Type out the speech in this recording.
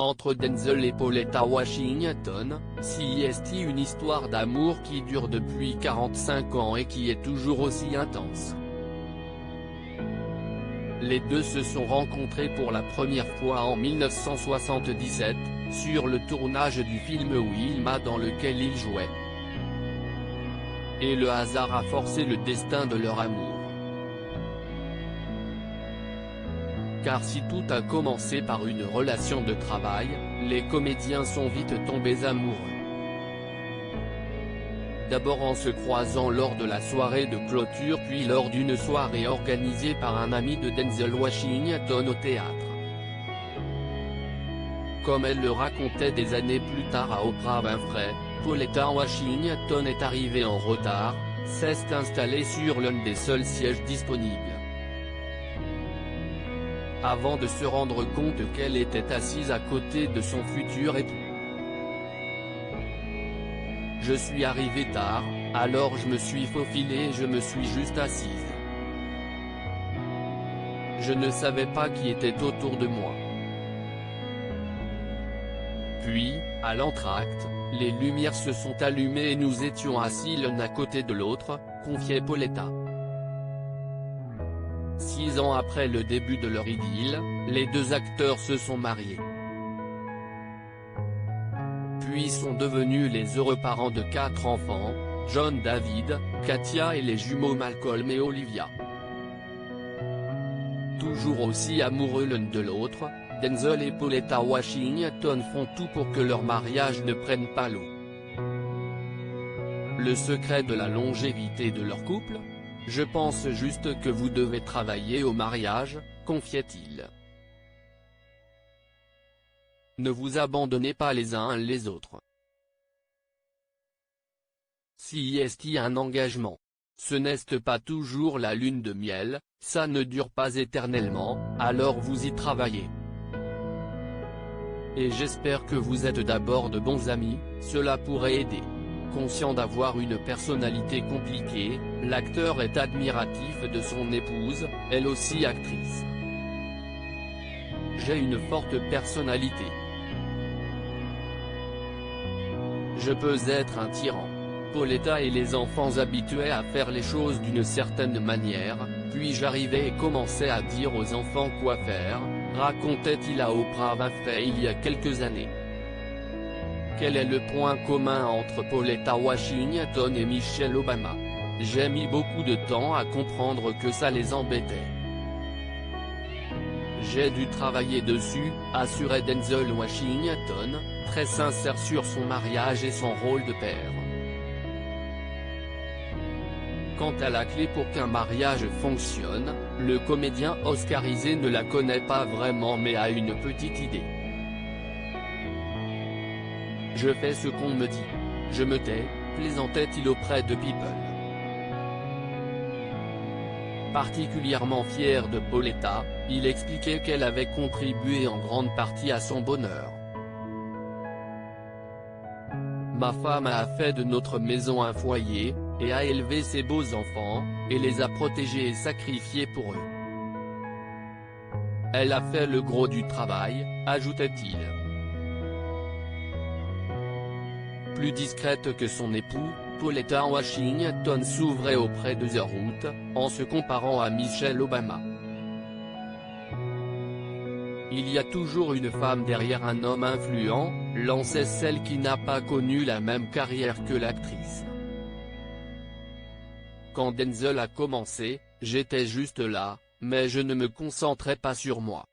Entre Denzel et Pauletta Washington, CIST, une histoire d'amour qui dure depuis 45 ans et qui est toujours aussi intense. Les deux se sont rencontrés pour la première fois en 1977, sur le tournage du film Wilma dans lequel ils jouaient. Et le hasard a forcé le destin de leur amour. Car si tout a commencé par une relation de travail, les comédiens sont vite tombés amoureux. D'abord en se croisant lors de la soirée de clôture, puis lors d'une soirée organisée par un ami de Denzel Washington au théâtre. Comme elle le racontait des années plus tard à Oprah Winfrey, Pauletta Washington est arrivée en retard, s'est installée sur l'un des seuls sièges disponibles. Avant de se rendre compte qu'elle était assise à côté de son futur époux. Je suis arrivé tard, alors je me suis faufilé et je me suis juste assise. Je ne savais pas qui était autour de moi. Puis, à l'entracte, les lumières se sont allumées et nous étions assis l'un à côté de l'autre, confiait Pauletta. 6 ans après le début de leur idylle, les deux acteurs se sont mariés. Puis sont devenus les heureux parents de 4 enfants, John David, Katia et les jumeaux Malcolm et Olivia. Toujours aussi amoureux l'un de l'autre, Denzel et Pauletta Washington font tout pour que leur mariage ne prenne pas l'eau. Le secret de la longévité de leur couple ? Je pense juste que vous devez travailler au mariage, confiait-il. Ne vous abandonnez pas les uns les autres. Si est un engagement. Ce n'est pas toujours la lune de miel, ça ne dure pas éternellement, alors vous y travaillez. Et j'espère que vous êtes d'abord de bons amis, cela pourrait aider. Conscient d'avoir une personnalité compliquée, l'acteur est admiratif de son épouse, elle aussi actrice. J'ai une forte personnalité. Je peux être un tyran. Pauletta et les enfants habitués à faire les choses d'une certaine manière, puis j'arrivais et commençais à dire aux enfants quoi faire, racontait-il à Oprah Winfrey il y a quelques années. Quel est le point commun entre Pauletta Washington et Michelle Obama? J'ai mis beaucoup de temps à comprendre que ça les embêtait. J'ai dû travailler dessus, assurait Denzel Washington, très sincère sur son mariage et son rôle de père. Quant à la clé pour qu'un mariage fonctionne, le comédien oscarisé ne la connaît pas vraiment mais a une petite idée. Je fais ce qu'on me dit. Je me tais, plaisantait-il auprès de People. Particulièrement fier de Pauletta, il expliquait qu'elle avait contribué en grande partie à son bonheur. Ma femme a fait de notre maison un foyer, et a élevé ses beaux enfants, et les a protégés et sacrifiés pour eux. Elle a fait le gros du travail, ajoutait-il. Plus discrète que son époux, Pauletta Washington s'ouvrait auprès de The Root, en se comparant à Michelle Obama. Il y a toujours une femme derrière un homme influent, lançait celle qui n'a pas connu la même carrière que l'actrice. Quand Denzel a commencé, j'étais juste là, mais je ne me concentrais pas sur moi.